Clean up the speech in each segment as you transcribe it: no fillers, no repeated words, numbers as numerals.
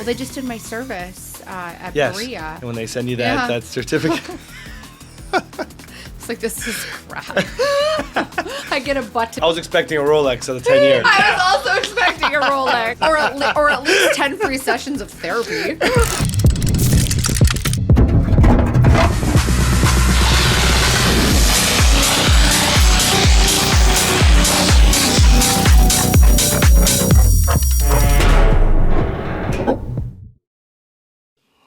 they just did my service at Yes. Berea. And when they send you that certificate. It's like, this is crap. I get a butt. I was expecting a Rolex at the 10 years. I was also expecting a Rolex, or at least 10 free sessions of therapy.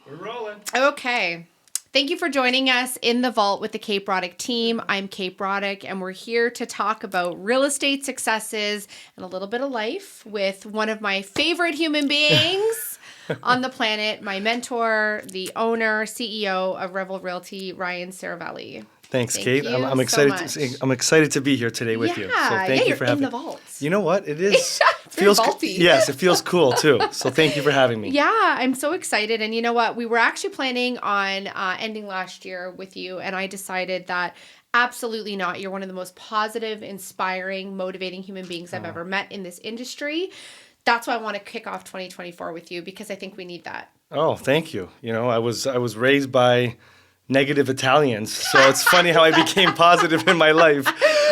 We're rolling. Okay. Thank you for joining us in the vault with the Kate Broddick team. I'm Kate Broddick, and we're here to talk about real estate successes and a little bit of life with one of my favorite human beings on the planet, my mentor, the owner, CEO of REVEL Realty, Ryan Serravalle. Thanks, Thank Kate. you I'm so excited. I'm excited to be here today with you. So thank you for having me. You're in the vault. You know what? It is Very vaulty. Yes, it feels cool too. So thank you for having me. Yeah, I'm so excited. And you know what? We were actually planning on ending last year with you, and I decided that absolutely not. You're one of the most positive, inspiring, motivating human beings I've ever met in this industry. That's why I want to kick off 2024 with you, because I think we need that. Oh, thank you. You know, I was raised by negative Italians, so it's funny how I became positive in my life.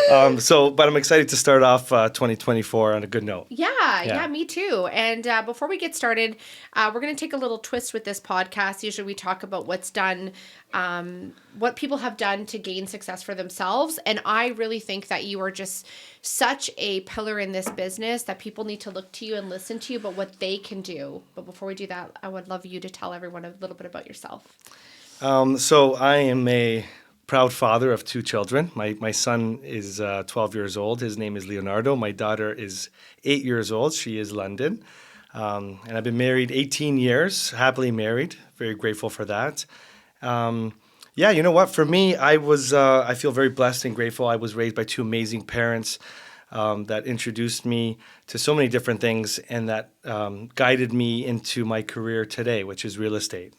But I'm excited to start off 2024 on a good note. Yeah, me too. And before we get started, we're going to take a little twist with this podcast. Usually we talk about what's done, what people have done to gain success for themselves. And I really think that you are just such a pillar in this business that people need to look to you and listen to you about what they can do. But before we do that, I would love you to tell everyone a little bit about yourself. So I am a proud father of two children. My son is 12 years old. His name is Leonardo. My daughter is 8 years old. She is London. And I've been married 18 years, happily married. Very grateful for that. Yeah, you know what? For me, I feel very blessed and grateful. I was raised by two amazing parents that introduced me to so many different things and that guided me into my career today, which is real estate.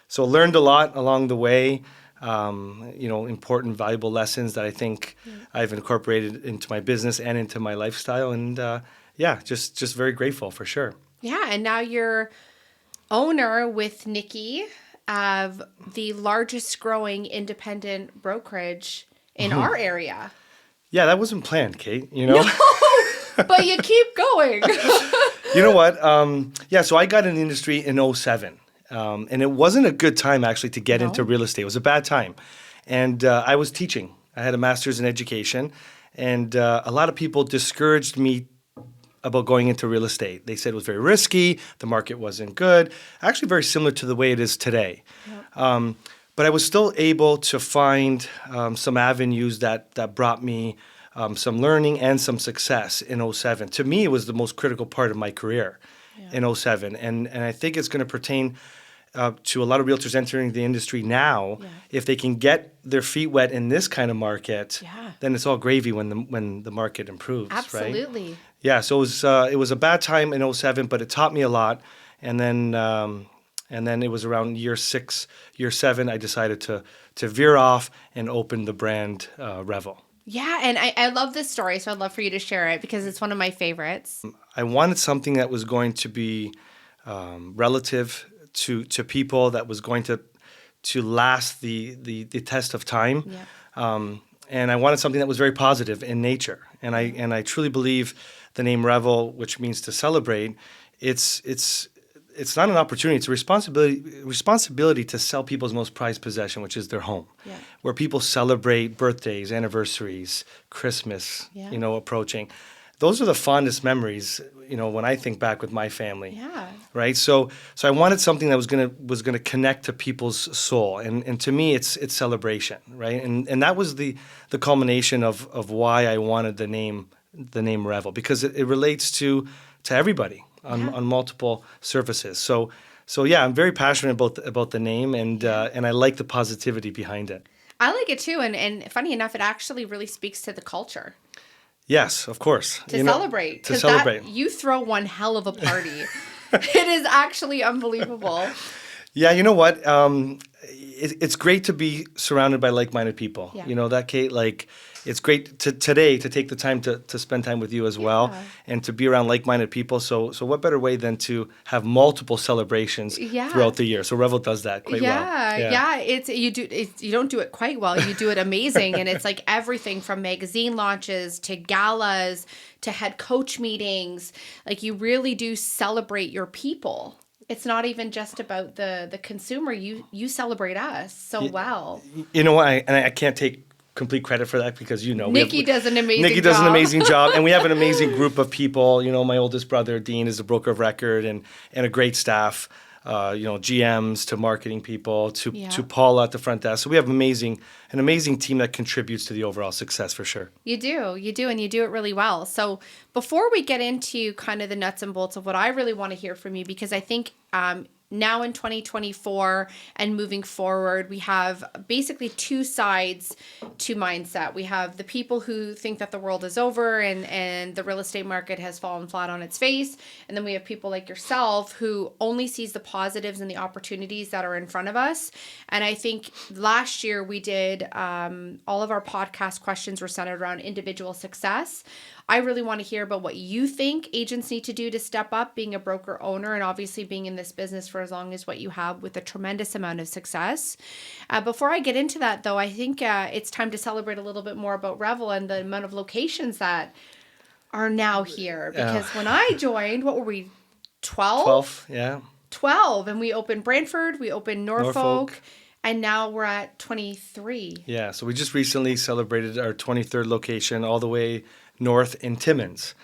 So learned a lot along the way, important, valuable lessons that I think I've incorporated into my business and into my lifestyle. And just very grateful for sure. Yeah, and now you're owner with Nikki of the largest growing independent brokerage in our area. Yeah, that wasn't planned, Kate, you know? No, but you keep going. You know what? So I got in the industry in 2007. And it wasn't a good time, actually, to get into real estate. It was a bad time. And I was teaching. I had a master's in education. And a lot of people discouraged me about going into real estate. They said it was very risky. The market wasn't good. Actually, very similar to the way it is today. Yep. But I was still able to find some avenues that brought me some learning and some success in 2007. To me, it was the most critical part of my career in 2007. And I think it's going to pertain to a lot of realtors entering the industry now. If they can get their feet wet in this kind of market, then it's all gravy when the market improves. Absolutely. Right? Yeah, so it was a bad time in 2007, but it taught me a lot. And then it was around year 6, year 7, I decided to veer off and open the brand REVEL. Yeah, and I love this story, so I'd love for you to share it because it's one of my favorites. I wanted something that was going to be relative to people, that was going to last the test of time. Yeah. And I wanted something that was very positive in nature. And I truly believe the name REVEL, which means to celebrate, it's not an opportunity, it's a responsibility to sell people's most prized possession, which is their home. Yeah. Where people celebrate birthdays, anniversaries, Christmas, approaching. Those are the fondest memories, when I think back with my family. Yeah. Right? So I wanted something that was gonna connect to people's soul. And to me it's celebration, right? And that was the culmination of why I wanted the name REVEL, because it relates to everybody on multiple surfaces. So yeah, I'm very passionate about the name and I like the positivity behind it. I like it too, and funny enough, it actually really speaks to the culture. Yes, of course. To celebrate. To celebrate. You throw one hell of a party. It is actually unbelievable. Yeah, you know what? it's great to be surrounded by like-minded people. Yeah. You know that, Kate. Like, it's great today to take the time to spend time with you as well, Yeah. and to be around like-minded people. So what better way than to have multiple celebrations Yeah. throughout the year? So Revel does that quite well. Yeah. You don't do it quite well. You do it amazing, and it's like everything from magazine launches to galas to head coach meetings. Like, you really do celebrate your people. It's not even just about the consumer. You celebrate us so well. You know what? I can't take complete credit for that, because Nikki does an amazing Nikki job. does an amazing job, and we have an amazing group of people. My oldest brother Dean is the broker of record, and a great staff. GMs to marketing people to Paula at the front desk. So we have an amazing team that contributes to the overall success for sure. You do, and you do it really well. So before we get into kind of the nuts and bolts of what I really want to hear from you, because I think now in 2024 and moving forward, we have basically two sides to mindset. We have the people who think that the world is over and the real estate market has fallen flat on its face. And then we have people like yourself who only sees the positives and the opportunities that are in front of us. And I think last year we did all of our podcast questions were centered around individual success. I really want to hear about what you think agents need to do to step up being a broker owner, and obviously being in this business for as long as what you have, with a tremendous amount of success. Before I get into that, though, I think it's time to celebrate a little bit more about Revel and the amount of locations that are now here. Because when I joined, what were we, 12? 12, yeah. 12, and we opened Brantford, we opened Norfolk. And now we're at 23. Yeah, so we just recently celebrated our 23rd location all the way north in Timmins.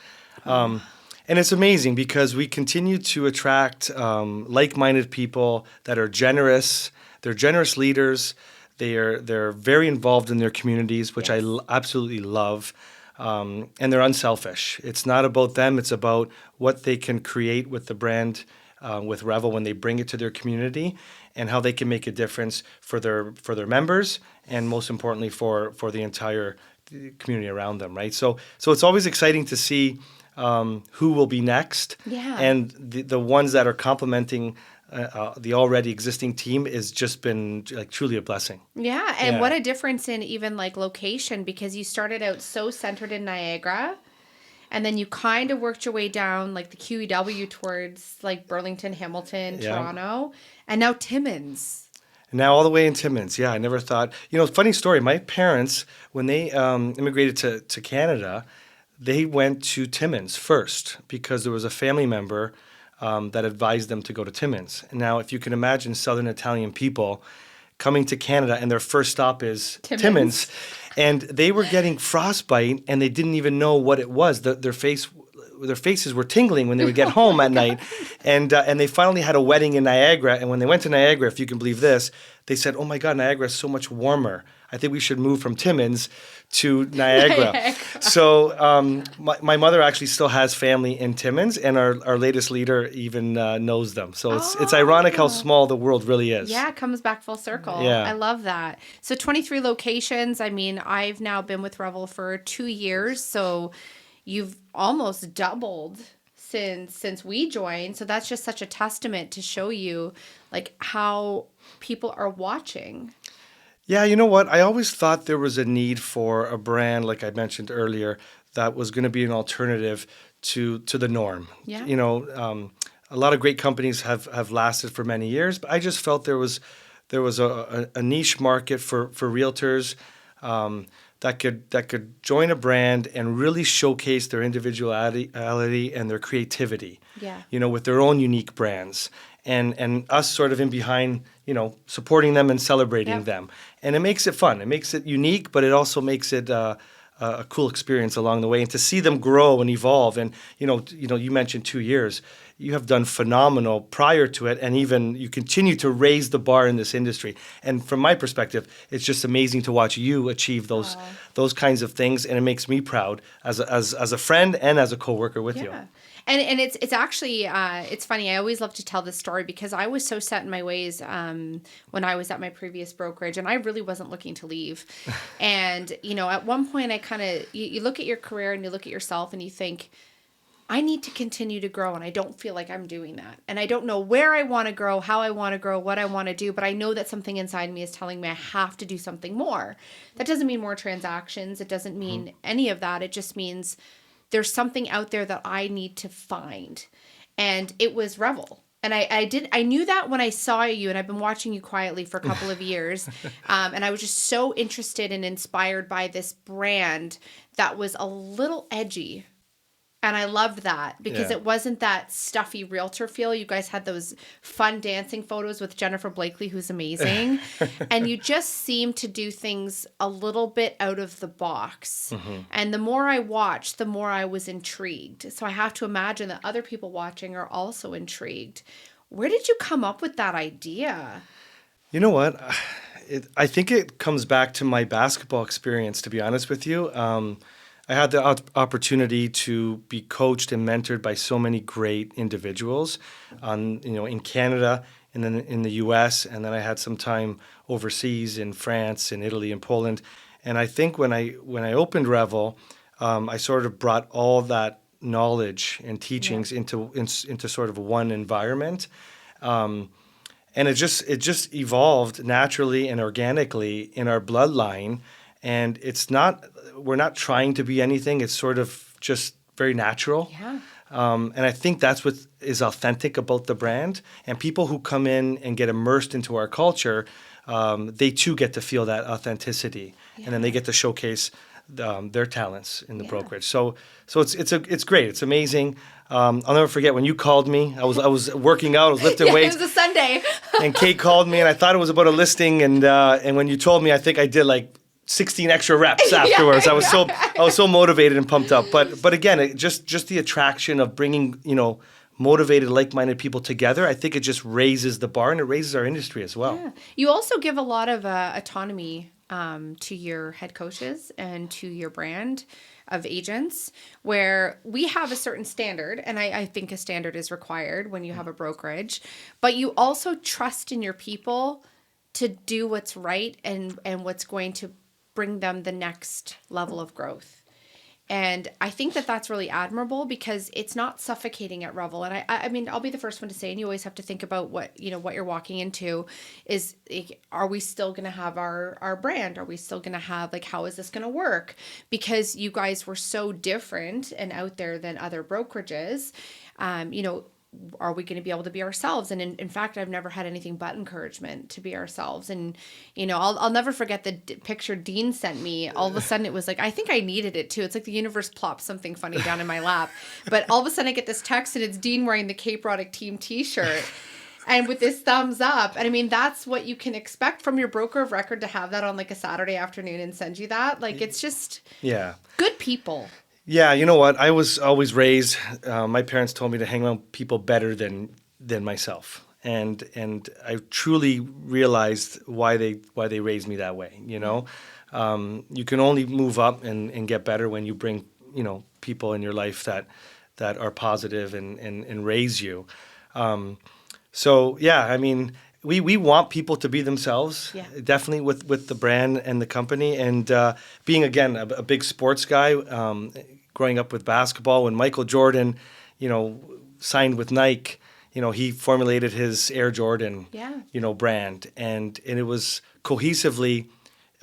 And it's amazing because we continue to attract like-minded people that are generous. They're generous leaders. They're very involved in their communities, which I absolutely love. And they're unselfish. It's not about them. It's about what they can create with the brand, with Revel, when they bring it to their community, and how they can make a difference for their members, and most importantly for the entire community around them, right? So it's always exciting to see who will be next, and the ones that are complementing the already existing team has just been like truly a blessing. Yeah, and what a difference in even like location, because you started out so centered in Niagara, and then you kind of worked your way down like the QEW towards like Burlington, Hamilton, Toronto, and now Timmins. Now all the way in Timmins. Yeah, I never thought. Funny story. My parents, when they immigrated to Canada, they went to Timmins first because there was a family member that advised them to go to Timmins. And now, if you can imagine Southern Italian people coming to Canada and their first stop is Timmins, and they were getting frostbite and they didn't even know what it was. Their faces were tingling when they would get home at night, and they finally had a wedding in Niagara. And when they went to Niagara, if you can believe this, they said, "Oh my God, Niagara is so much warmer. I think we should move from Timmins to Niagara." So my mother actually still has family in Timmins, and our latest leader even knows them. So it's ironic how small the world really is. Yeah, it comes back full circle. Yeah. I love that. So 23 locations. I mean, I've now been with Revel for 2 years, so you've almost doubled since we joined. So that's just such a testament to show you like how people are watching. Yeah, you know what? I always thought there was a need for a brand, like I mentioned earlier, that was going to be an alternative to the norm. Yeah. A lot of great companies have lasted for many years, but I just felt there was a niche market for realtors that could join a brand and really showcase their individuality and their creativity. Yeah. With their own unique brands. And us sort of in behind, supporting them and celebrating them. And it makes it fun. It makes it unique, but it also makes it a cool experience along the way. And to see them grow and evolve. And, you mentioned 2 years. You have done phenomenal prior to it, and even you continue to raise the bar in this industry. And from my perspective, it's just amazing to watch you achieve those kinds of things, and it makes me proud as a friend and as a coworker with you. And it's actually it's funny. I always love to tell this story because I was so set in my ways when I was at my previous brokerage, and I really wasn't looking to leave. And at one point, I kind of you look at your career and you look at yourself and you think, I need to continue to grow, and I don't feel like I'm doing that. And I don't know where I want to grow, how I want to grow, what I want to do, but I know that something inside me is telling me I have to do something more. That doesn't mean more transactions. It doesn't mean any of that. It just means there's something out there that I need to find. And it was Revel. And I knew that when I saw you, and I've been watching you quietly for a couple of years. And I was just so interested and inspired by this brand that was a little edgy. And I loved that because it wasn't that stuffy realtor feel. You guys had those fun dancing photos with Jennifer Blakely, who's amazing. And you just seemed to do things a little bit out of the box. And the more I watched, the more I was intrigued. So I have to imagine that other people watching are also intrigued. Where did you come up with that idea? You know what? I think it comes back to my basketball experience, to be honest with you. I had the opportunity to be coached and mentored by so many great individuals in Canada and then in the US. And then I had some time overseas in France and Italy and Poland. And I think when I opened Revel, I sort of brought all that knowledge and teachings into sort of one environment. And it just evolved naturally and organically in our bloodline. And we're not trying to be anything. It's sort of just very natural. Yeah. And I think that's what is authentic about the brand. And people who come in and get immersed into our culture, they too get to feel that authenticity. Yeah. And then they get to showcase their talents in the brokerage. So it's great. It's amazing. I'll never forget when you called me. I was working out. I was lifting weights. It was a Sunday. And Kate called me, and I thought it was about a listing. And when you told me, I think I did like 16 extra reps afterwards. I was so motivated and pumped up. But again, just the attraction of bringing motivated, like-minded people together. I think it just raises the bar and it raises our industry as well. Yeah. You also give a lot of autonomy to your head coaches and to your brand of agents, where we have a certain standard, and I think a standard is required when you have a brokerage, but you also trust in your people to do what's right and what's going to bring them the next level of growth. And I think that that's really admirable because it's not suffocating at Revel. And I mean, I'll be the first one to say, and you always have to think about what you're walking into is, are we still going to have our brand? Are we still going to have, how is this going to work? Because you guys were so different and out there than other brokerages. Are we going to be able to be ourselves? And in fact, I've never had anything but encouragement to be ourselves. And, I'll never forget the picture Dean sent me. All of a sudden it was like, I think I needed it too. It's like the universe plopped something funny down in my lap. But all of a sudden I get this text and it's Dean wearing the Cape Broddick team t-shirt and with this thumbs up. And I mean, that's what you can expect from your broker of record, to have that on a Saturday afternoon and send you that. It's just good people. Yeah, you know what? I was always raised. My parents told me to hang around people better than myself, and I truly realized why they raised me that way. You can only move up and get better when you bring people in your life that are positive and raise you. So yeah, I mean, we want people to be themselves, definitely with the brand and the company, and being again a big sports guy. Growing up with basketball, when Michael Jordan, signed with Nike, he formulated his Air Jordan, brand, and it was cohesively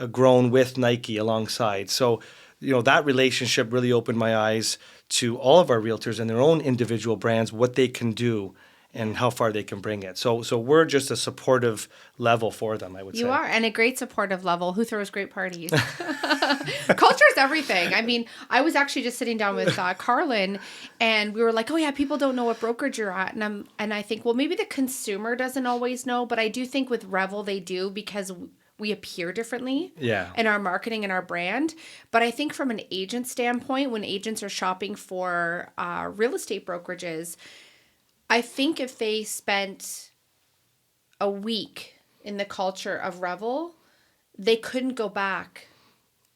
grown with Nike alongside. So, that relationship really opened my eyes to all of our realtors and their own individual brands, what they can do and how far they can bring it. So we're just a supportive level for them, I would say. You are, and a great supportive level. Who throws great parties? Culture is everything. I mean, I was actually just sitting down with Carlin, and we were like, oh yeah, people don't know what brokerage you're at. And I think, well, maybe the consumer doesn't always know, but I do think with Revel they do, because we appear differently in our marketing and our brand. But I think from an agent standpoint, when agents are shopping for real estate brokerages, I think if they spent a week in the culture of Revel, they couldn't go back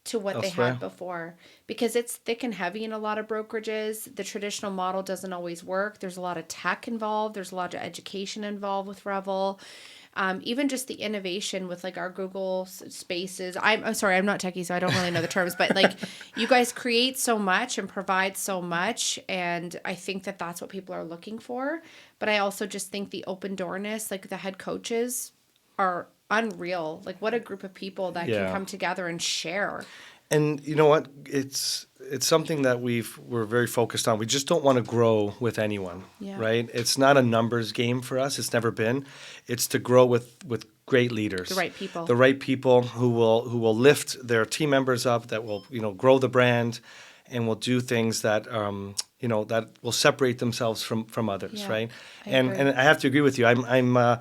to what they had before, because it's thick and heavy in a lot of brokerages. The traditional model doesn't always work. There's a lot of tech involved. There's a lot of education involved with Revel. even just the innovation with like our Google Spaces. I'm sorry, I'm not techie, so I don't really know the terms, but like you guys create so much and provide so much, and I think that that's what people are looking for. But I also just think the open doorness, like the head coaches, are unreal. Like what a group of people that can come together and share. And you know what? It's something that we're very focused on. We just don't want to grow with anyone, right? It's not a numbers game for us. It's never been. It's to grow with great leaders, the right people who will lift their team members up, that will grow the brand, and will do things that that will separate themselves from others, right? And I have to agree with you. I'm I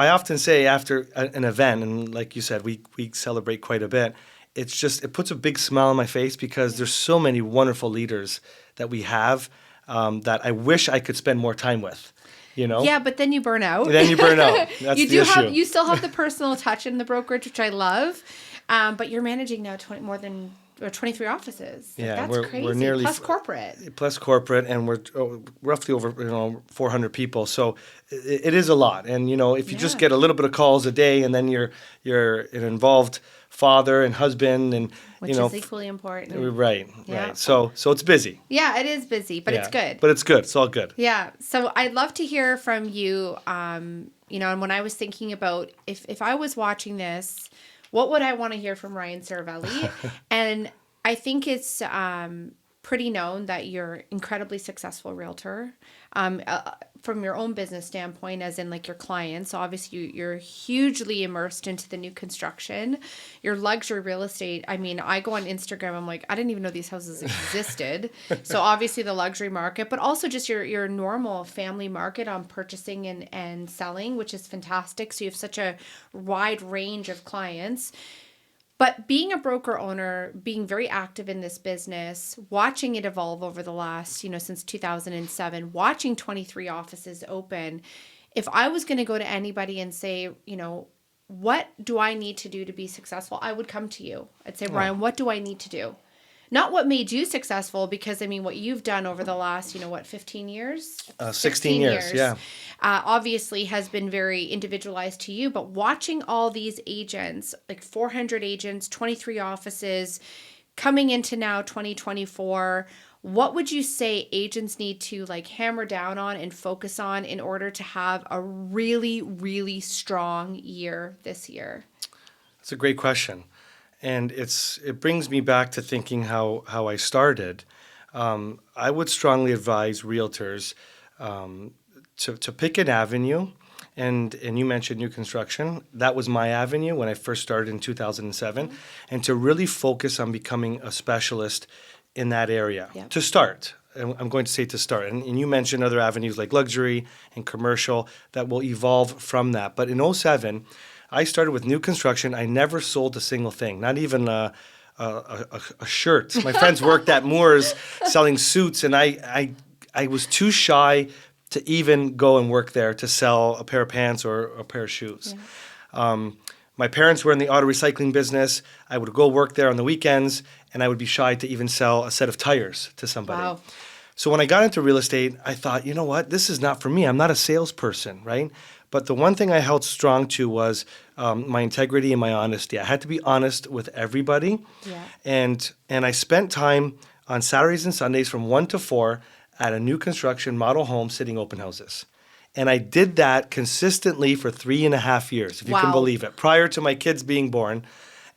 often say after an event, and like you said, we celebrate quite a bit. It puts a big smile on my face because there's so many wonderful leaders that we have that I wish I could spend more time with. Yeah, but then you burn out. That's the issue. You still have the personal touch in the brokerage, which I love, but you're managing now 23 offices. That's crazy. We're nearly plus corporate, and we're roughly over 400 people. So it is a lot. And if you just get a little bit of calls a day, and then you're an involved father and husband, and which is equally important. Right. So it's busy. Yeah, it is busy, but it's good. But it's good. It's all good. Yeah. So I'd love to hear from you. And when I was thinking about if I was watching this, what would I want to hear from Ryan Serravalle? And I think it's pretty known that you're an incredibly successful realtor. From your own business standpoint, as in like your clients. So obviously you're hugely immersed into the new construction, your luxury real estate. I mean, I go on Instagram, I'm like, I didn't even know these houses existed. So obviously the luxury market, but also just your normal family market on purchasing and selling, which is fantastic. So you have such a wide range of clients. But being a broker owner, being very active in this business, watching it evolve over the last, since 2007, watching 23 offices open, if I was going to go to anybody and say, what do I need to do to be successful? I would come to you. I'd say, Ryan, what do I need to do? Not what made you successful, because I mean, what you've done over the last, 15 years? 16 years, yeah. Obviously has been very individualized to you, but watching all these agents, like 400 agents, 23 offices, coming into now 2024, what would you say agents need to like hammer down on and focus on in order to have a really, really strong year this year? That's a great question. And it brings me back to thinking how I started. I would strongly advise realtors to pick an avenue, and you mentioned new construction. That was my avenue when I first started in 2007, and to really focus on becoming a specialist in that area to start. I'm going to say to start. And you mentioned other avenues like luxury and commercial that will evolve from that. But in 2007, I started with new construction. I never sold a single thing, not even a shirt. My friends worked at Moore's selling suits, and I was too shy to even go and work there to sell a pair of pants or a pair of shoes. Yeah. My parents were in the auto recycling business. I would go work there on the weekends, and I would be shy to even sell a set of tires to somebody. Wow. So when I got into real estate, I thought, you know what? This is not for me. I'm not a salesperson, right? But the one thing I held strong to was my integrity and my honesty. I had to be honest with everybody. Yeah. And I spent time on Saturdays and Sundays from 1 to 4 at a new construction model home sitting open houses. And I did that consistently for 3.5 years, if you can believe it, prior to my kids being born.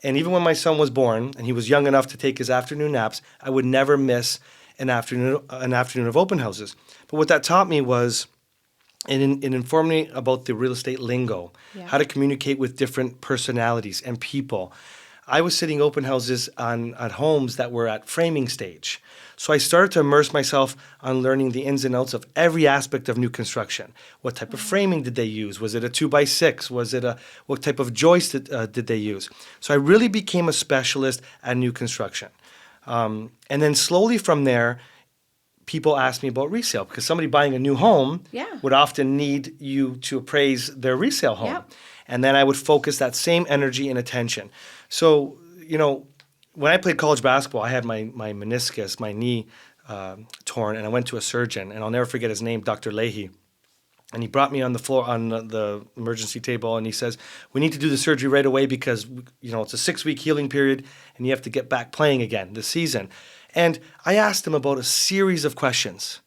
And even when my son was born and he was young enough to take his afternoon naps, I would never miss an afternoon of open houses. But what that taught me was it informed me about the real estate lingo, how to communicate with different personalities and people. I was sitting open houses at homes that were at framing stage. So I started to immerse myself on learning the ins and outs of every aspect of new construction. What type of framing did they use? Was it a 2x6? What type of joist did they use? So I really became a specialist at new construction. And then slowly from there, people asked me about resale, because somebody buying a new home would often need you to appraise their resale home. Yep. And then I would focus that same energy and attention. So, when I played college basketball, I had my meniscus, my knee torn, and I went to a surgeon, and I'll never forget his name, Dr. Leahy. And he brought me on the floor on the emergency table, and he says, "We need to do the surgery right away because it's a 6-week healing period, and you have to get back playing again this season." And I asked him about a series of questions.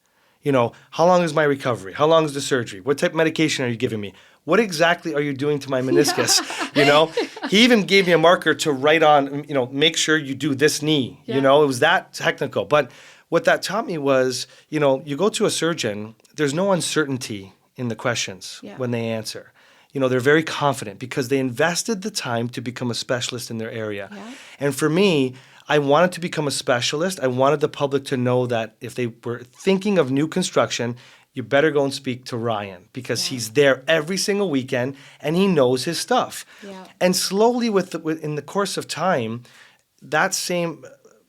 How long is my recovery? How long is the surgery? What type of medication are you giving me? What exactly are you doing to my meniscus? He even gave me a marker to write on. Make sure you do this knee. Yeah. It was that technical. But what that taught me was, you go to a surgeon. There's no uncertainty in the questions when they answer. They're very confident because they invested the time to become a specialist in their area. Yeah. And for me, I wanted to become a specialist. I wanted the public to know that if they were thinking of new construction, you better go and speak to Ryan because he's there every single weekend and he knows his stuff. Yeah. And slowly, in the course of time, that same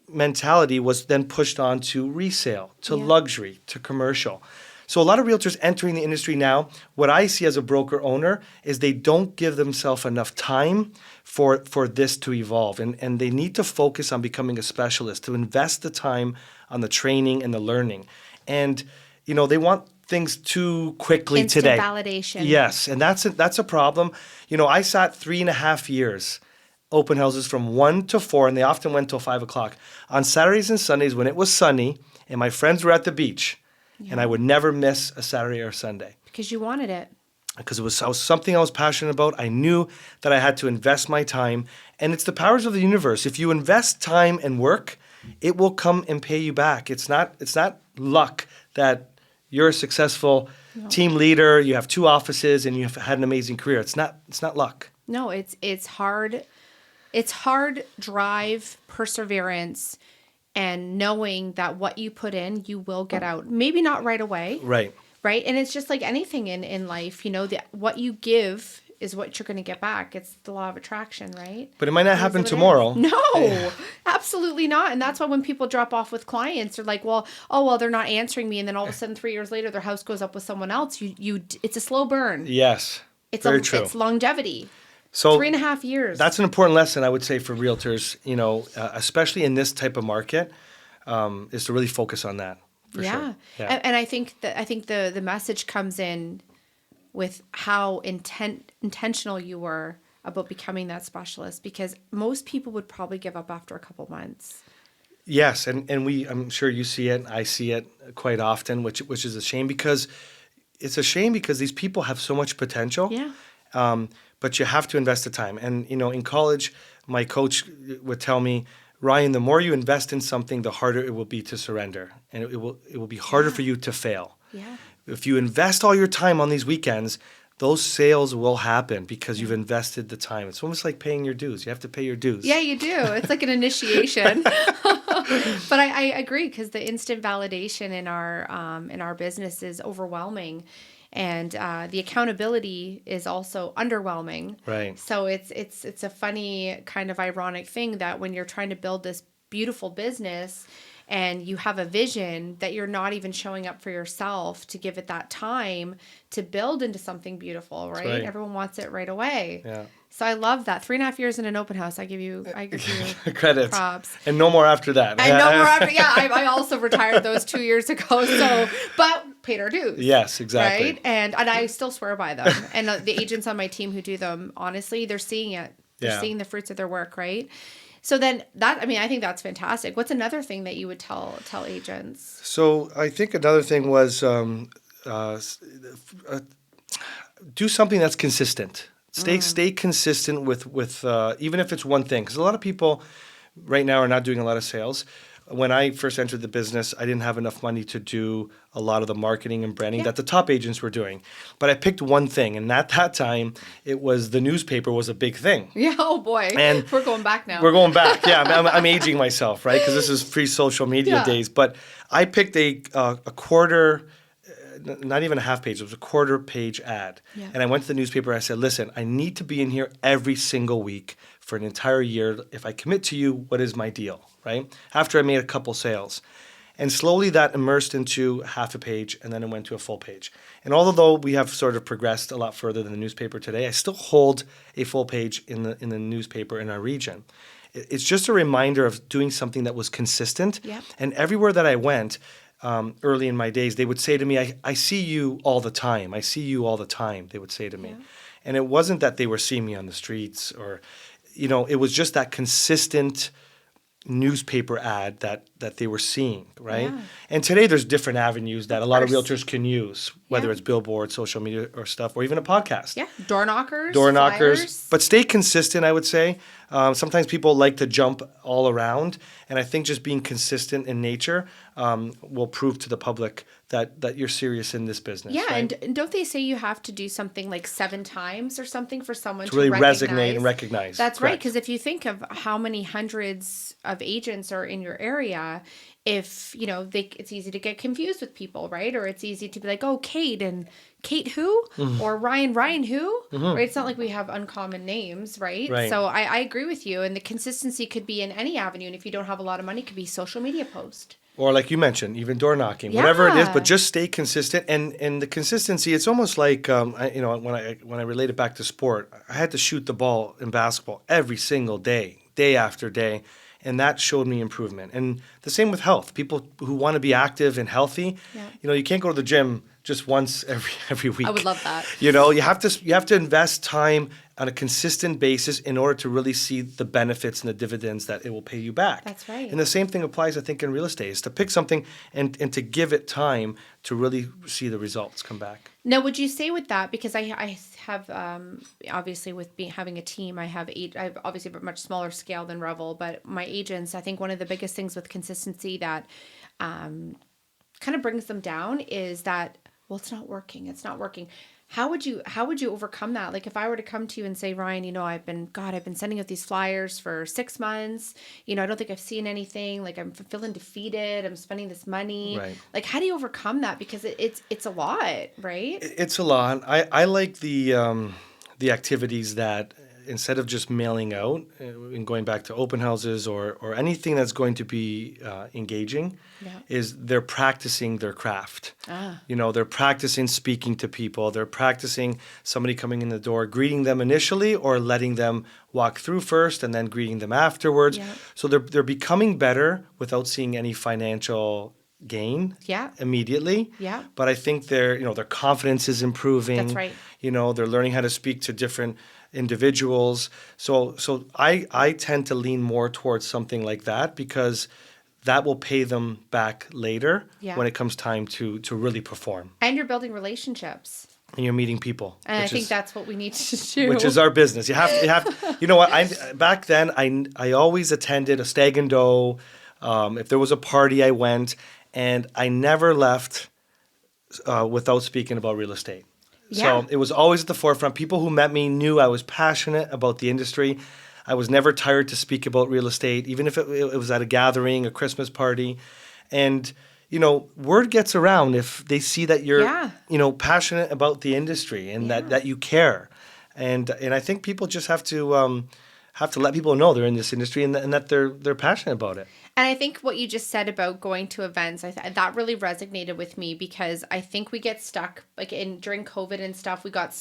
mentality was then pushed on to resale, to luxury, to commercial. So a lot of realtors entering the industry now, what I see as a broker owner is they don't give themselves enough time for this to evolve. And they need to focus on becoming a specialist, to invest the time on the training and the learning. And, they want things too quickly Instant today. validation. Yes, and that's a problem. I sat 3.5 years open houses from 1 to 4, and they often went till 5 o'clock. On Saturdays and Sundays when it was sunny and my friends were at the beach, and I would never miss a Saturday or Sunday. Because you wanted it. Because it was something I was passionate about. I knew that I had to invest my time. And it's the powers of the universe. If you invest time and work, it will come and pay you back. It's not luck that you're a successful team leader, you have 2 offices, and you've had an amazing career. It's not luck. No, it's hard. It's hard drive, perseverance, and knowing that what you put in, you will get out. Maybe not right away. Right. Right. And it's just like anything in life, what you give is what you're going to get back. It's the law of attraction, right? But it might not happen tomorrow. No, absolutely not. And that's why when people drop off with clients, they're like, well, they're not answering me. And then all of a sudden, 3 years later, their house goes up with someone else. It's a slow burn. Yes. Very true. It's longevity. So 3.5 years. That's an important lesson, I would say, for realtors, especially in this type of market, is to really focus on that. For sure. Yeah. And I think the message comes in with how intentional you were about becoming that specialist, because most people would probably give up after a couple months. Yes, and I'm sure you see it. I see it quite often, which is a shame because these people have so much potential. Yeah. But you have to invest the time. And in college, my coach would tell me, Ryan, the more you invest in something, the harder it will be to surrender, and it will be harder for you to fail. Yeah. If you invest all your time on these weekends, those sales will happen because you've invested the time. It's almost like paying your dues. You have to pay your dues. Yeah, you do. It's like an initiation. But I agree, because the instant validation in our business is overwhelming, and the accountability is also underwhelming. Right. So it's a funny kind of ironic thing that when you're trying to build this beautiful business and you have a vision, that you're not even showing up for yourself to give it that time to build into something beautiful, right? Everyone wants it right away. Yeah. So I love that. 3.5 years in an open house. I give you credit. Props. And no more after that. And no more after. Yeah, I also retired those 2 years ago. So, but paid our dues. Yes, exactly. Right, and I still swear by them. And the agents on my team who do them, honestly, they're seeing it. They're seeing the fruits of their work, right? So then I think that's fantastic. What's another thing that you would tell agents? So I think another thing was do something that's consistent. Stay consistent with even if it's one thing, because a lot of people right now are not doing a lot of sales. When I first entered the business, I didn't have enough money to do a lot of the marketing and branding that the top agents were doing. But I picked one thing, and at that time, it was the newspaper was a big thing. Yeah, oh boy. And we're going back now. We're going back. Yeah, I'm aging myself, right? Because this is pre-social media days. But I picked a quarter, not even a half page, it was a quarter page ad. Yeah. And I went to the newspaper and I said, listen, I need to be in here every single week for an entire year. If I commit to you, what is my deal, right? After I made a couple sales. And slowly that immersed into half a page, and then it went to a full page. And although we have sort of progressed a lot further than the newspaper today, I still hold a full page in the newspaper in our region. It's just a reminder of doing something that was consistent. Yep. And everywhere that I went, early in my days, they would say to me, I see you all the time. I see you all the time, they would say to me. Yeah. And it wasn't that they were seeing me on the streets or, it was just that consistent newspaper ad that they were seeing, right? Yeah. And today there's different avenues that a lot of course. realtors can use, whether Yeah. it's billboards, social media or stuff, or even a podcast. Yeah. Door knockers. Door knockers. Flyers. But stay consistent, I would say. Sometimes people like to jump all around, and I think just being consistent in nature will prove to the public that you're serious in this business. Yeah, right? and don't they say you have to do something like 7 times or something for someone to really recognize? resonate and recognize. That's right, Correct. because if you think of how many hundreds of agents are in your area, if it's easy to get confused with people, right? Or it's easy to be like, oh, Kate, and Kate who? Mm-hmm. Or Ryan who? Right? It's not like we have uncommon names, right? Right. So I agree with you, and the consistency could be in any avenue, and if you don't have a lot of money, it could be social media post. Or like you mentioned, even door knocking, whatever it is, Yeah. but just stay consistent. And the consistency, it's almost like when I relate it back to sport, I had to shoot the ball in basketball every single day, day after day, and that showed me improvement. And the same with health. People who want to be active and healthy, you can't go to the gym just once every week. I would love that. You have to invest time on a consistent basis in order to really see the benefits and the dividends that it will pay you back. That's right. And the same thing applies, I think, in real estate, is to pick something and to give it time to really see the results come back. Now, would you say with that, because I have, obviously with having a team, I have obviously a much smaller scale than Revel, but my agents, I think one of the biggest things with consistency that kind of brings them down is that, well, it's not working. How would you overcome that? Like if I were to come to you and say, Ryan, I've been sending out these flyers for 6 months. I don't think I've seen anything. Like I'm feeling defeated. I'm spending this money. Right. Like how do you overcome that? Because it's a lot, right? It's a lot. I like the activities that instead of just mailing out and going back to open houses or anything that's going to be engaging, is they're practicing their craft. They're practicing speaking to people. They're practicing somebody coming in the door, greeting them initially or letting them walk through first and then greeting them afterwards. Yeah. So they're becoming better without seeing any financial gain immediately. Yeah. But I think their confidence is improving. That's right. They're learning how to speak to different individuals. So I tend to lean more towards something like that because that will pay them back later when it comes time to really perform. And you're building relationships. And you're meeting people. And I think that's what we need to do. Which is our business. You have to, you know what? Back then I always attended a stag and doe. If there was a party, I went, and I never left without speaking about real estate. Yeah. So it was always at the forefront. People who met me knew I was passionate about the industry. I was never tired to speak about real estate, even if it was at a gathering, a Christmas party. And, word gets around if they see that you're, passionate about the industry and that you care. And I think people just have to let people know they're in this industry and that they're passionate about it. And I think what you just said about going to events, that really resonated with me because I think we get stuck, like during COVID and stuff, we got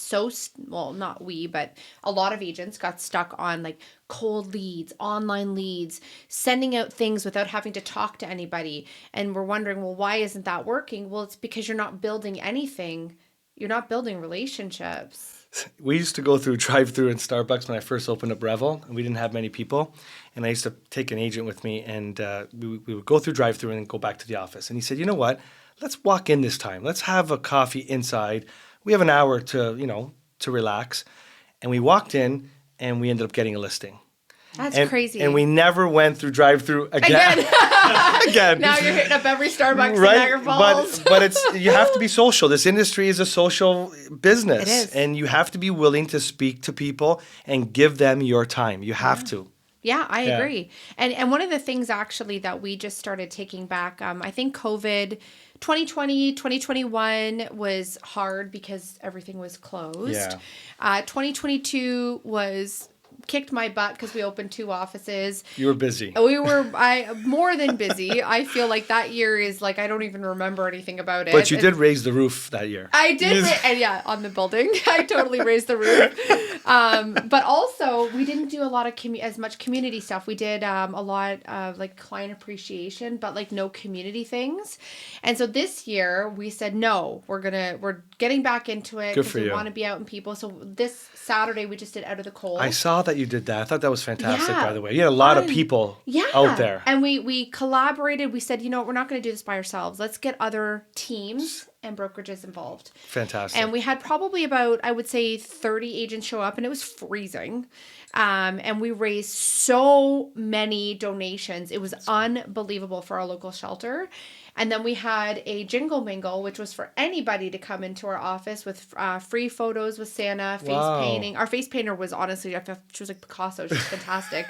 not we, but a lot of agents got stuck on like cold leads, online leads, sending out things without having to talk to anybody. And we're wondering, well, why isn't that working? Well, it's because you're not building anything. You're not building relationships. We used to go through drive-through in Starbucks when I first opened up Revel, and we didn't have many people. And I used to take an agent with me, and we would go through drive-through and then go back to the office. And he said, you know what? Let's walk in this time. Let's have a coffee inside. We have an hour to relax. And we walked in, and we ended up getting a listing. That's crazy. And we never went through drive-through again. Again. Now you're hitting up every Starbucks in right? Niagara Falls. But you have to be social. This industry is a social business. It is. And you have to be willing to speak to people and give them your time. You have to. Yeah, I agree. And one of the things actually that we just started taking back, I think COVID 2020, 2021 was hard because everything was closed. 2022 was kicked my butt because we opened 2 offices. You were busy. We were more than busy. I feel like that year is like, I don't even remember anything about it. But you did raise the roof that year. I did, and yeah, on the building, I totally raised the roof. But also, we didn't do a lot of as much community stuff. We did a lot of like client appreciation, but like no community things. And so this year we said no, we're getting back into it because we want to be out in people. So this Saturday we just did Out of the Cold. I saw that you did that. I thought that was fantastic. Yeah, by the way, you had a lot of people out there, and we collaborated. We said, we're not going to do this by ourselves. Let's get other teams and brokerages involved. Fantastic. And we had probably about, I would say, 30 agents show up, and it was freezing. And we raised so many donations. It was unbelievable for our local shelter. And then we had a jingle mingle, which was for anybody to come into our office with free photos with Santa, face painting. Our face painter was honestly, I thought she was like Picasso. She's fantastic.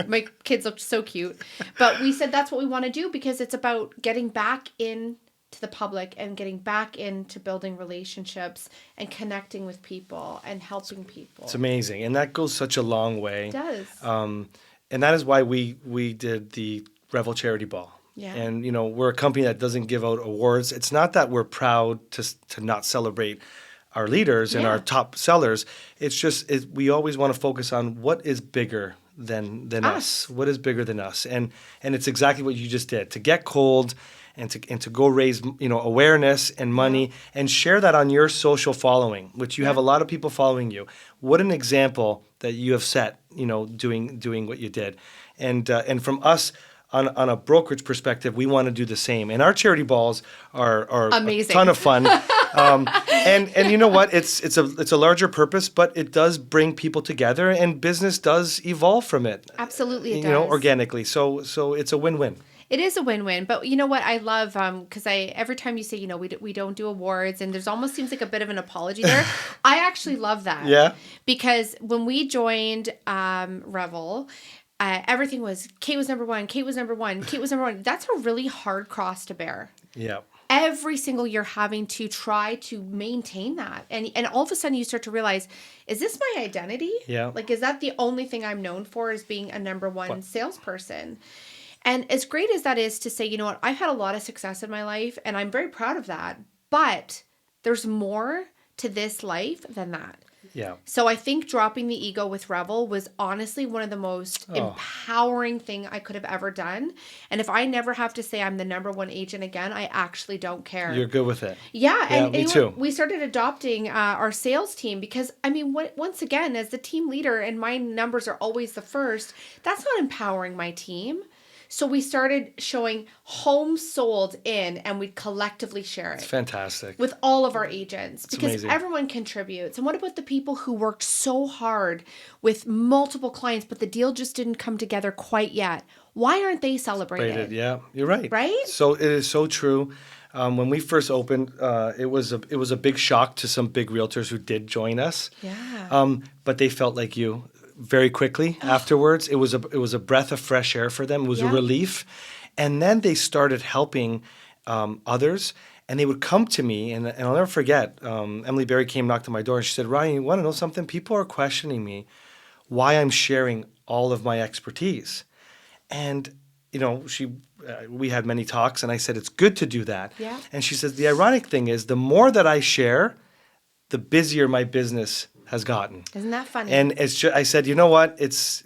My kids looked so cute. But we said that's what we want to do because it's about getting back in to the public and getting back into building relationships and connecting with people and helping people. It's amazing. And that goes such a long way. It does. And that is why we did the REVEL Charity Ball. Yeah. And, we're a company that doesn't give out awards. It's not that we're proud to not celebrate our leaders and our top sellers. It's just we always want to focus on what is bigger than us. What is bigger than us? And it's exactly what you just did. To get cold and to go raise, awareness and money and share that on your social following, which you have a lot of people following you. What an example that you have set, doing what you did. And from us, on a brokerage perspective, we want to do the same. And our charity balls are amazing. A ton of fun. And you know what? It's a larger purpose, but it does bring people together, and business does evolve from it. Absolutely, it does. Organically. So it's a win-win. It is a win-win, but you know what I love, because every time you say, we don't do awards, and there's almost seems like a bit of an apology there. I actually love that. Yeah. Because when we joined Revel, everything was Kate was number one, Kate was number one, Kate was number one. That's a really hard cross to bear. Yeah. Every single year having to try to maintain that. And all of a sudden you start to realize, is this my identity? Yeah. Like, is that the only thing I'm known for, is being a number one salesperson? And as great as that is to say, you know what, I've had a lot of success in my life and I'm very proud of that, but there's more to this life than that. Yeah. So I think dropping the ego with Revel was honestly one of the most empowering thing I could have ever done. And if I never have to say I'm the number one agent again, I actually don't care. You're good with it. Yeah. And me too. We started adopting our sales team because, once again, as the team leader and my numbers are always the first, that's not empowering my team. So we started showing homes sold in, and we'd collectively share it. It's fantastic. With all of our agents. It's because amazing. Everyone contributes. And what about the people who worked so hard with multiple clients, but the deal just didn't come together quite yet? Why aren't they celebrated? Yeah, you're right. Right? So it is so true. When we first opened, it was a big shock to some big realtors who did join us. Yeah. But they felt like you. Very quickly afterwards. It was a breath of fresh air for them. It was a relief. And then they started helping others, and they would come to me, and I'll never forget, Emily Berry came, knocked on my door, and she said, Ryan, you want to know something? People are questioning me why I'm sharing all of my expertise. And, we had many talks, and I said, it's good to do that. Yeah. And she says, the ironic thing is, the more that I share, the busier my business has gotten. Isn't that funny? And I said, you know what?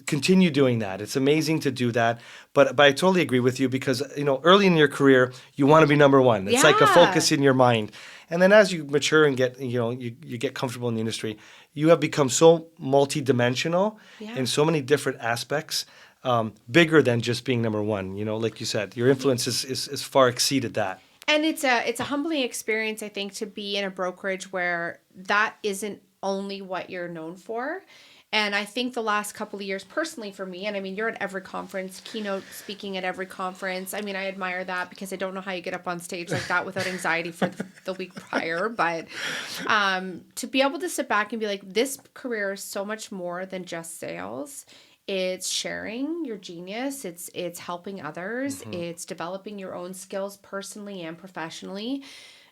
Continue doing that. It's amazing to do that. But I totally agree with you because, early in your career, you want to be number one. It's like a focus in your mind. And then as you mature and get, you get comfortable in the industry, you have become so multidimensional in so many different aspects, bigger than just being number one. Like you said, your influence is far exceeded that. And it's a humbling experience, I think, to be in a brokerage where that isn't only what you're known for. And I think the last couple of years, personally for me, and you're at every conference, keynote speaking at every conference. I admire that because I don't know how you get up on stage like that without anxiety for the week prior. But to be able to sit back and be like, this career is so much more than just sales. It's sharing your genius. It's helping others. Mm-hmm. It's developing your own skills personally and professionally.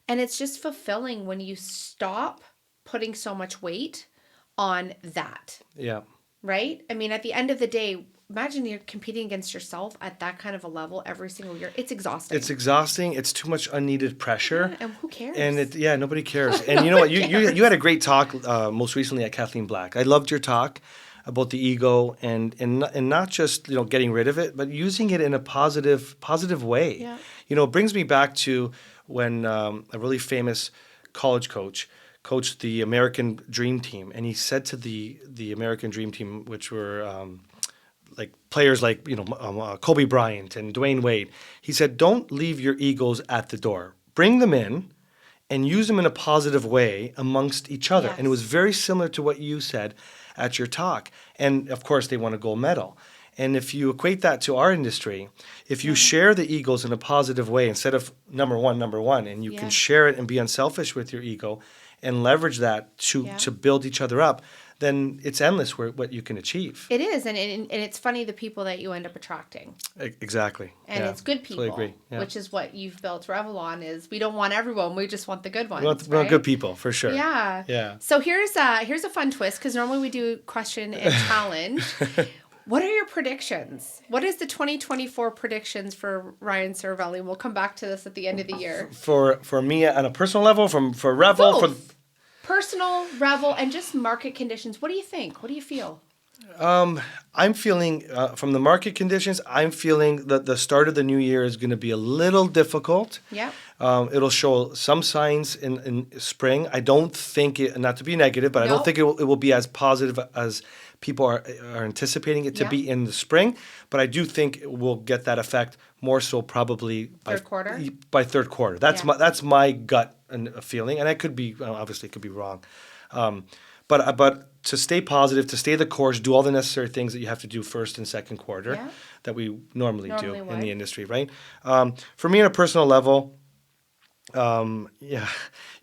And it's just fulfilling when you stop putting so much weight on that. Yeah. right? I mean, at the end of the day, imagine you're competing against yourself at that kind of a level every single year. It's exhausting. It's exhausting. It's too much unneeded pressure. Yeah, and who cares? And nobody cares. And you know what? You had a great talk most recently at Kathleen Black. I loved your talk about the ego and not just getting rid of it, but using it in a positive way. Yeah. It brings me back to when a really famous college coach coached the American Dream Team, and he said to the American Dream Team, which were like players like Kobe Bryant and Dwayne Wade, he said, "Don't leave your egos at the door. Bring them in, and use them in a positive way amongst each other." Yes. And it was very similar to what you said at your talk. And of course, they won a gold medal. And if you equate that to our industry, if you share the egos in a positive way instead of number one, and you can share it and be unselfish with your ego and leverage that to build each other up, then it's endless what you can achieve. It is, and it's funny the people that you end up attracting. Exactly. And it's good people, Totally agree. which is what you've built Revel on. Is we don't want everyone, we just want the good ones. We want good people for sure. Yeah. Yeah. So here's a fun twist, because normally we do question and challenge. What are your predictions? What is the 2024 predictions for Ryan Serravalle? And we'll come back to this at the end of the year. For me on a personal level, for Revel, Both. Personal, Revel, and just market conditions. What do you think? What do you feel? I'm feeling, from the market conditions, I'm feeling that the start of the new year is going to be a little difficult. Yeah. It'll show some signs in spring. I don't think it, not to be negative, but I don't think it will be as positive as people are anticipating it to be in the spring. But I do think we'll get that effect more so probably by third quarter. That's my gut and feeling, and I could be obviously could be wrong. But to stay positive, to stay the course, do all the necessary things that you have to do first and second quarter that we normally do in the industry, right? For me, on a personal level, I'm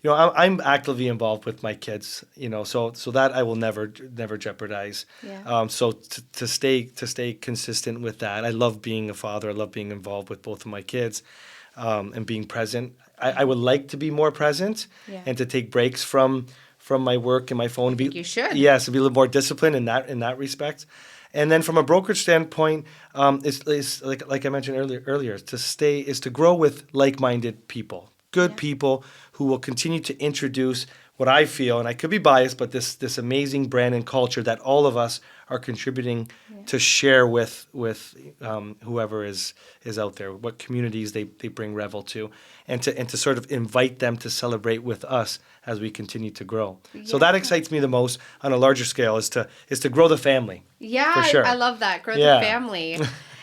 actively involved with my kids, so that I will never jeopardize. Yeah. So to stay consistent with that, I love being a father. I love being involved with both of my kids, and being present. I would like to be more present and to take breaks from my work and my phone. You should. Yes, to be a little more disciplined in that respect. And then from a brokerage standpoint, is like I mentioned earlier, to grow with like-minded people, good people who will continue to introduce what I feel, and I could be biased, but this amazing brand and culture that all of us are contributing to share with whoever is out there, what communities they bring Revel to, and to sort of invite them to celebrate with us as we continue to grow. So that excites me the most on a larger scale is to grow the family. Yeah, for sure. I love that. Grow the family.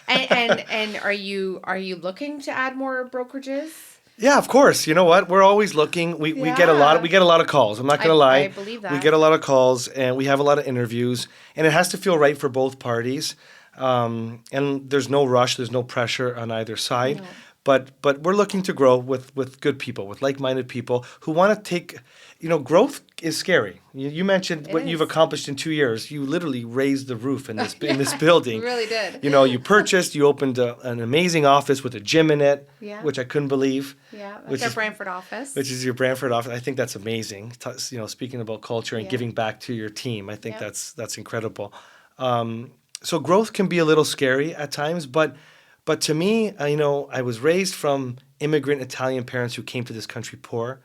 and are you looking to add more brokerages? Yeah, of course. You know what? We're always looking. We get a lot of calls. I'm not going to lie. I believe that. We get a lot of calls, and we have a lot of interviews, and it has to feel right for both parties. And there's no rush. There's no pressure on either side. No. But we're looking to grow with good people, with like-minded people who want to take. Growth is scary. You mentioned what you've accomplished in 2 years. You literally raised the roof in this building. You really did. You opened an amazing office with a gym in it, which I couldn't believe. Yeah, that's our Brantford office. Which is your Brantford office. I think that's amazing. Speaking about culture and giving back to your team, I think that's incredible. So growth can be a little scary at times, but to me, I was raised from immigrant Italian parents who came to this country poor.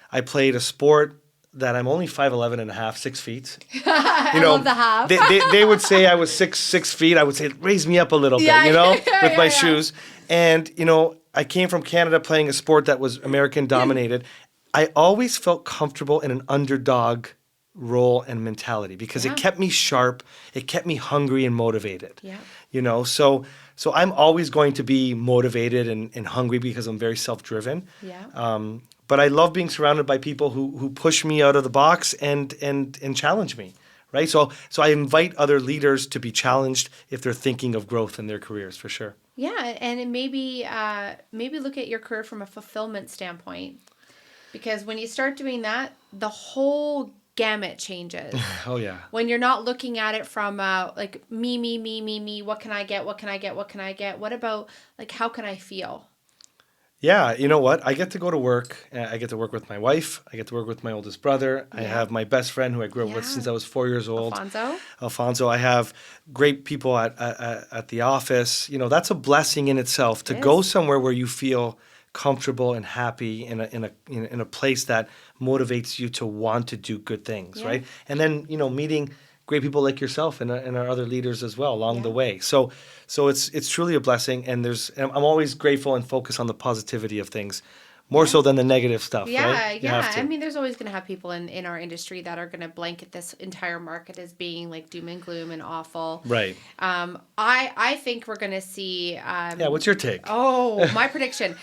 I played a sport that I'm only 5'11" and a half, 6 feet. I love the half. they would say I was 6 feet. I would say, raise me up a little bit, with my shoes. And, I came from Canada playing a sport that was American dominated. I always felt comfortable in an underdog role and mentality because it kept me sharp. It kept me hungry and motivated. Yeah. So I'm always going to be motivated and hungry because I'm very self-driven. Yeah. But I love being surrounded by people who push me out of the box and challenge me, right? So I invite other leaders to be challenged if they're thinking of growth in their careers, for sure. Yeah, and maybe look at your career from a fulfillment standpoint, because when you start doing that, the whole gamut changes. Oh yeah. When you're not looking at it from like me, what can I get? What about like how can I feel? Yeah, you know what? I get to go to work. I get to work with my wife. I get to work with my oldest brother. I have my best friend who I grew up with since I was 4 years old. Alfonso. I have great people at the office. You know, that's a blessing in itself to go somewhere where you feel comfortable and happy in a place that motivates you to want to do good things, right? And then, you know, meeting great people like yourself and our other leaders as well along the way. So it's truly a blessing, and I'm always grateful and focused on the positivity of things, more so than the negative stuff. Right? I mean, there's always going to have people in our industry that are going to blanket this entire market as being like doom and gloom and awful. Right. I think we're going to see. What's your take? Oh, my prediction.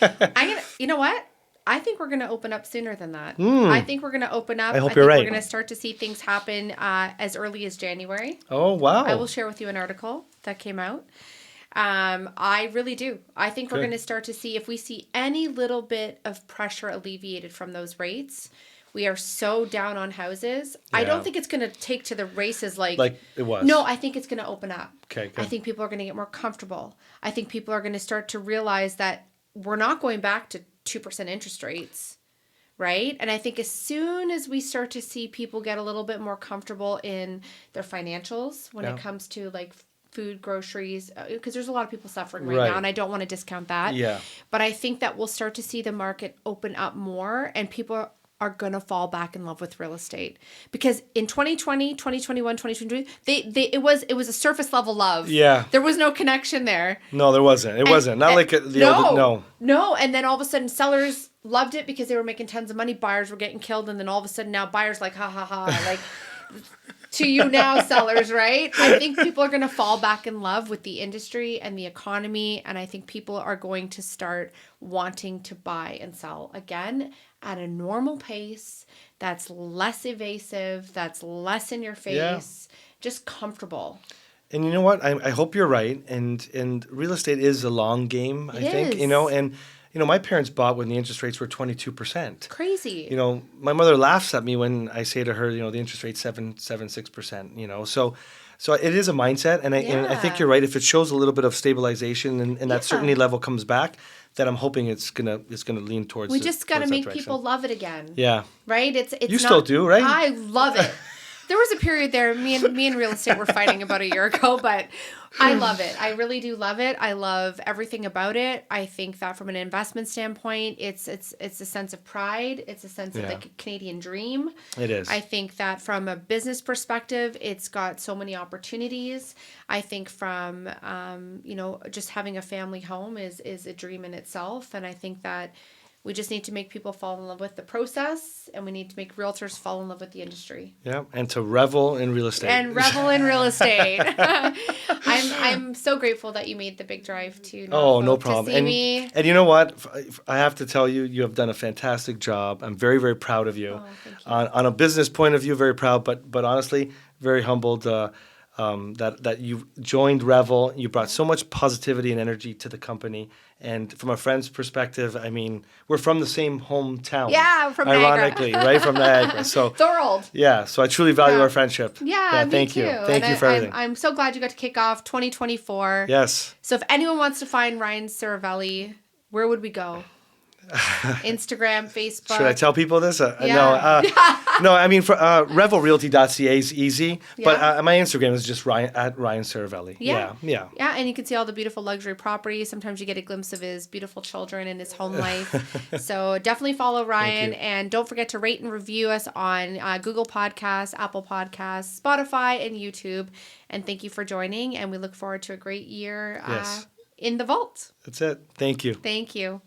You know what? I think we're going to open up sooner than that. I think we're going to open up. I hope you're right. We're going to start to see things happen as early as January. Oh, wow. I will share with you an article that came out. I really do. I think we're going to start to see, if we see any little bit of pressure alleviated from those rates. We are so down on houses. Yeah. I don't think it's going to take to the races like it was. No, I think it's going to open up. Okay, good. I think people are going to get more comfortable. I think people are going to start to realize that we're not going back to 2% interest rates, right? And I think as soon as we start to see people get a little bit more comfortable in their financials when it comes to like food, groceries, because there's a lot of people suffering right now, and I don't want to discount that. Yeah. But I think that we'll start to see the market open up more, and people are going to fall back in love with real estate, because in 2020, 2021, 2022, it was a surface level love. Yeah. There was no connection there. No, there wasn't. It wasn't. Not like No. And then all of a sudden sellers loved it because they were making tons of money. Buyers were getting killed. And then all of a sudden now buyers like, ha ha ha, like to you now sellers, right? I think people are going to fall back in love with the industry and the economy. And I think people are going to start wanting to buy and sell again at a normal pace that's less evasive, that's less in your face, just comfortable. And you know what? I hope you're right. And real estate is a long game, I think. You know, and you know, my parents bought when the interest rates were 22%. Crazy. You know, my mother laughs at me when I say to her, you know, the interest rate's 6%, you know. So it is a mindset, and I think you're right. If it shows a little bit of stabilization and that certainty level comes back, then I'm hoping it's gonna lean towards. We just got to make people love it again. Yeah. Right. It's you still do, right? I love it. There was a period there, me and real estate were fighting about a year ago, but I love it. I really do love it. I love everything about it. I think that from an investment standpoint, it's a sense of pride. It's a sense of the Canadian dream. It is. I think that from a business perspective, it's got so many opportunities. I think from, just having a family home is a dream in itself. And I think that we just need to make people fall in love with the process, and we need to make realtors fall in love with the industry. Yeah, and to revel in real estate. I'm so grateful that you made the big drive to no problem. To see me. And you know what? I have to tell you, you have done a fantastic job. I'm very, very proud of you. Oh, thank you. On a business point of view, very proud, but honestly, very humbled that you joined Revel. You brought so much positivity and energy to the company. And from a friend's perspective, I mean, we're from the same hometown. Yeah, from ironically, Niagara. right? From Niagara. So Thorold. Yeah, so I truly value our friendship. Yeah, thank me you. too. Thank you for everything. I'm so glad you got to kick off 2024. Yes. So if anyone wants to find Ryan Serravalle, where would we go? Instagram, Facebook. Should I tell people this? No, I mean, for, revelrealty.ca is easy, but my Instagram is just Ryan Serravalle. Yeah, and you can see all the beautiful luxury properties. Sometimes you get a glimpse of his beautiful children and his home life. So definitely follow Ryan, and don't forget to rate and review us on Google Podcasts, Apple Podcasts, Spotify, and YouTube. And thank you for joining, and we look forward to a great year in the vault. That's it. Thank you. Thank you.